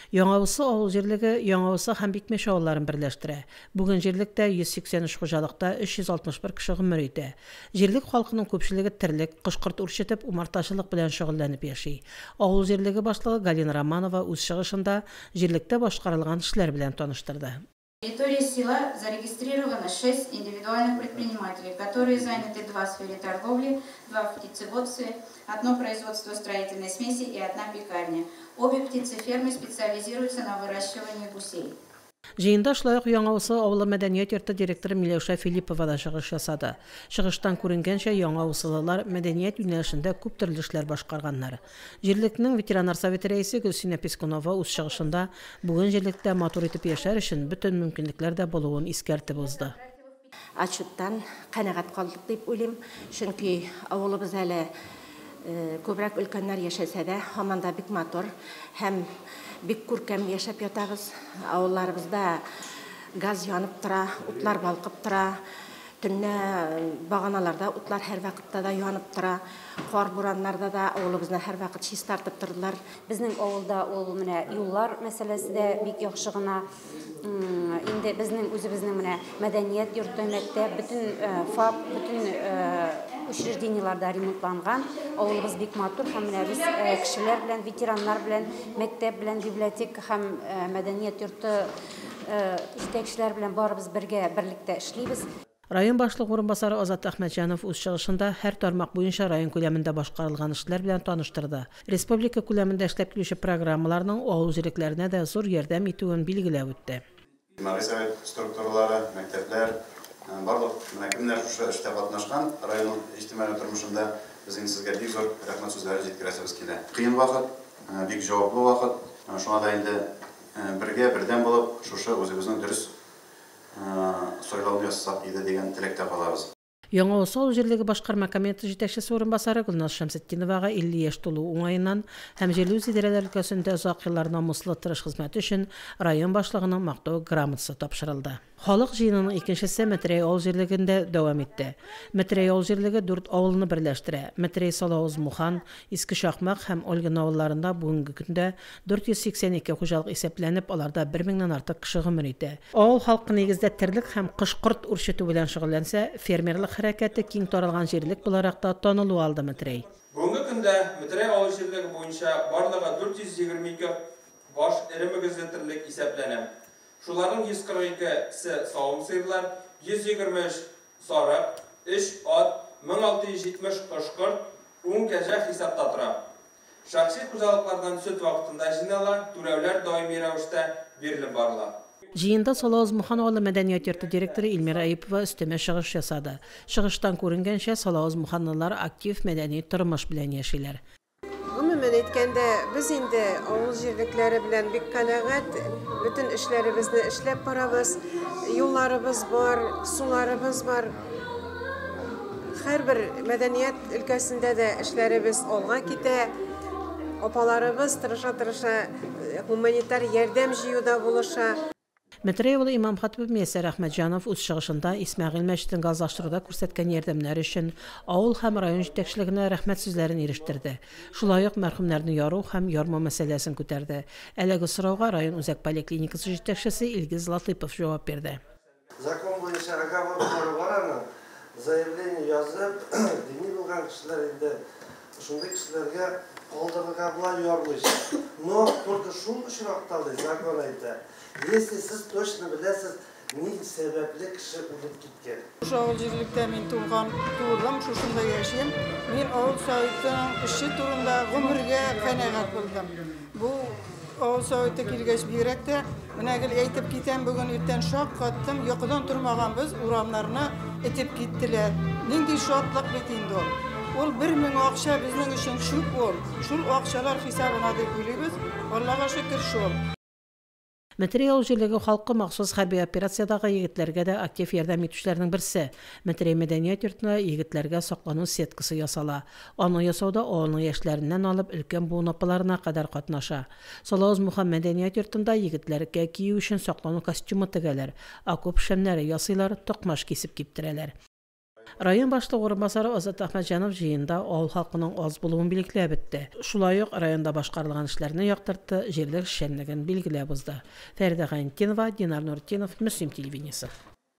Яңавысы авыл җирлеге Яңавысы һәм Бикмеш авылларын берләштерә. Бүген җирлектә 183 хуҗалыкта 361 кеше гомер итә. Җирлек халкының күпчелеге терлек, кышкырт үрчетеп, умартачылык белән шөгыльләнеп яши. Авыл җирлеге башлыгы Галина Романова үз чыгышында җирлектә башкарылган эшләр белән таныштырды. На территории села зарегистрировано 6 индивидуальных предпринимателей, которые заняты 2 в сфере торговли, 2 в птицеводстве, 1 производство строительной смеси и 1 пекарня. Обе птицефермы специализируются на выращивании гусей. Җыенда шулай ук Яңавысы авылы мәдәният йорты директоры Миләүшә Филиппова да чыгыш ясады. Чыгыштан күренгәнчә Яңавысылылар мәдәният юнәлешендә күп төрле эшләр башкарганнар. Җирлекнең ветераннар советы рәисе Гөлсинә Пескунова үз чыгышында бүген җирлектә матур итеп яшәр өчен бөтен мөмкинлекләр дә булуын искәртеп узды. Отчеттан канәгать калдык дип уйлыйм, чөнки авылыбыз әле күбрәк өлкәннәр яшәсә дә, һаман да бик матур һәм бик күркәм яшәп ятабыз. Авылларыбызда газ янып тора, утлар балкып тора, төнне баганаларда утлар һәр вакытта да янып тора, кар бураннарда да авылыбызны һәр вакыт чис тартып тордылар. Безнең авылда ул менә юллар мәсьәләсе дә бик яхшы гына. Инде безнең үзебезнең менә мәдәният йорты, мәктәп, бөтен ФАП, бөтен учреждениеларда ремонтланган. Авылыбыз бик матур һәм менә без кешеләр белән, ветераннар белән, мәктәп белән, библиотека һәм мәдәният йорты җитәкчеләр белән барыбыз берлектә эшлибез. Район башлык урынбасары Азат Әхмәтҗанов үз чыгышында һәр тармак буенча район күләмендә башкарылган эшләр белән таныштырды. Республика күләмендә эшләп килүче программаларның авыл җирлекләренә дә зур ярдәм итүен билгеләп үтте. Совет структуралары, мәктәпләр, барлык кемнәр шушы эштә катнашкан район иҗтимагый тормышында безнең сезгә бик зур рәхмәт сүзләре җиткерәсебез килә. Кыен вакыт, бик җаваплы вакыт. Шуңа да инде бердәм булып, шушы үзебезнең дөрес сайлауны ясап иде дигән теләктә калабыз. Яңавысы авыл җирлеге башкарма комитеты җитәкчесе урынбасары Гөлназ Шәмсетдиновага 50 яшь тулу уңаеннан һәм җирле үзидарәләр өлкәсендә озак еллар намуслы тырыш хезмәте өчен район башлыгының мактау грамотасы тапшырылды. Халык җыенының икенчесе Мәтрәй авыл җирлегендә дәвам итте. Мәтрәй авыл җирлеге 4 авылны берләштерә. Мәтрәй, Салавыз, Мухан, Иске Шакмак һәм Ольгин авылларында бүгенге көндә 482 хуҗалык исәпләнеп, аларда 1000-нән артык кеше гомер итә. Авыл халкы нигездә терлек һәм кышкырт үрчетү белән шөгыльләнсә, фермерлык хәрәкәте киң таралган җирлек буларак та танылу алды Мәтрәй. Бүгенге көндә Мәтрәй авыл җирлеге буенча барлыгы 422 баш ире мөгезле терлек исәпләнә. Шуларның 142-се савым сыерлар, 123 сарык, 3 ат, 1670 кышкырт, 10 кәҗә хисапта тора. Шәхси хуҗалыклардан сөт вакытында җыйнала, түләүләр даими рәвештә бирелеп барыла. Җыенда Салавыз Мухан авылы мәдәният йорты директоры Илмира Әйипова өстәмә чыгыш ясады. Чыгыштан күренгәнчә Салавыз Муханлылар актив мәдәни тормыш белән яшиләр. Гомумән әйткәндә, без инде авыл җирлекләре белән бик канәгать, бөтен эшләребезне эшләп барабыз. Юлларыбыз бар, суларыбыз бар. Һәрбер мәдәният өлкәсендә дә эшләребез алга китә. Апаларыбыз тырыша гуманитар ярдәм җыюда булыша. Мәтрәй авылы имам хатибы Мияссәр Әхмәтҗанов үз чыгышында Исмәгыйль мәчетен газлаштыруда күрсәткән ярдәмнәре өчен авыл һәм район җитәкчелегенә рәхмәт сүзләрен ирештерде. Шулай ук мәрхүмнәрне яру һәм ярма мәсьәләсен күтәрде. Әлеге сорауга район үзәк поликлиникасы җитәкчесе Илгиз Латыйпов җавап бирде. Закон буенча оговорлары бар аны, заявление язып, дини булган кешеләр инде шундый кешеләргә калдырырга була ярмыйш. Но только шул очракта закон әйтә. Если сез точно беләсез, ни сәбәпле кеше үлеп киткән. Авыл җирлектә мин туган, шушында яшим. Мин авыл советының эше турында гомергә канәгать булдым. Бу авыл советы килгәч бигрәк тә менә гел әйтеп китәм, бүген иртән шаккаттым, йокыдан тормаганбыз, урамнарны этеп киттеләр. Нинди шатлык бит инде ул. Ул 1000 акча безнең өчен шук ул. Шул акчалар хисабына дип уйлыйбыз. Аллага шөкер шул. Мәтрәй авыл җирлеге халкы махсус хәрби операциядагы егетләргә дә актив ярдәм итүчеләрнең берсе. Мәтрәй мәдәният йортына егетләргә саклану сеткасы ясала. Аны ясауда авылның яшьләреннән алып өлкән буын апаларына кадәр катнаша. Салавыз Мухан мәдәният йортында егетләргә кию өчен саклану костюмы тегәләр, окоп шәмнәре ясыйлар, токмаш кисеп киптерәләр. Район башлыгы урынбасары Азат Ахмаджанов җыенда авыл халкының аз булуын билгеләп үтте. Шулай ук районда башкарылган эшләрне яктыртты, җирлек эшчәнлеген билгеләп узды. Фәридә Гайнтинова, Динар Нуртдинов, Мөслим телевидениесе.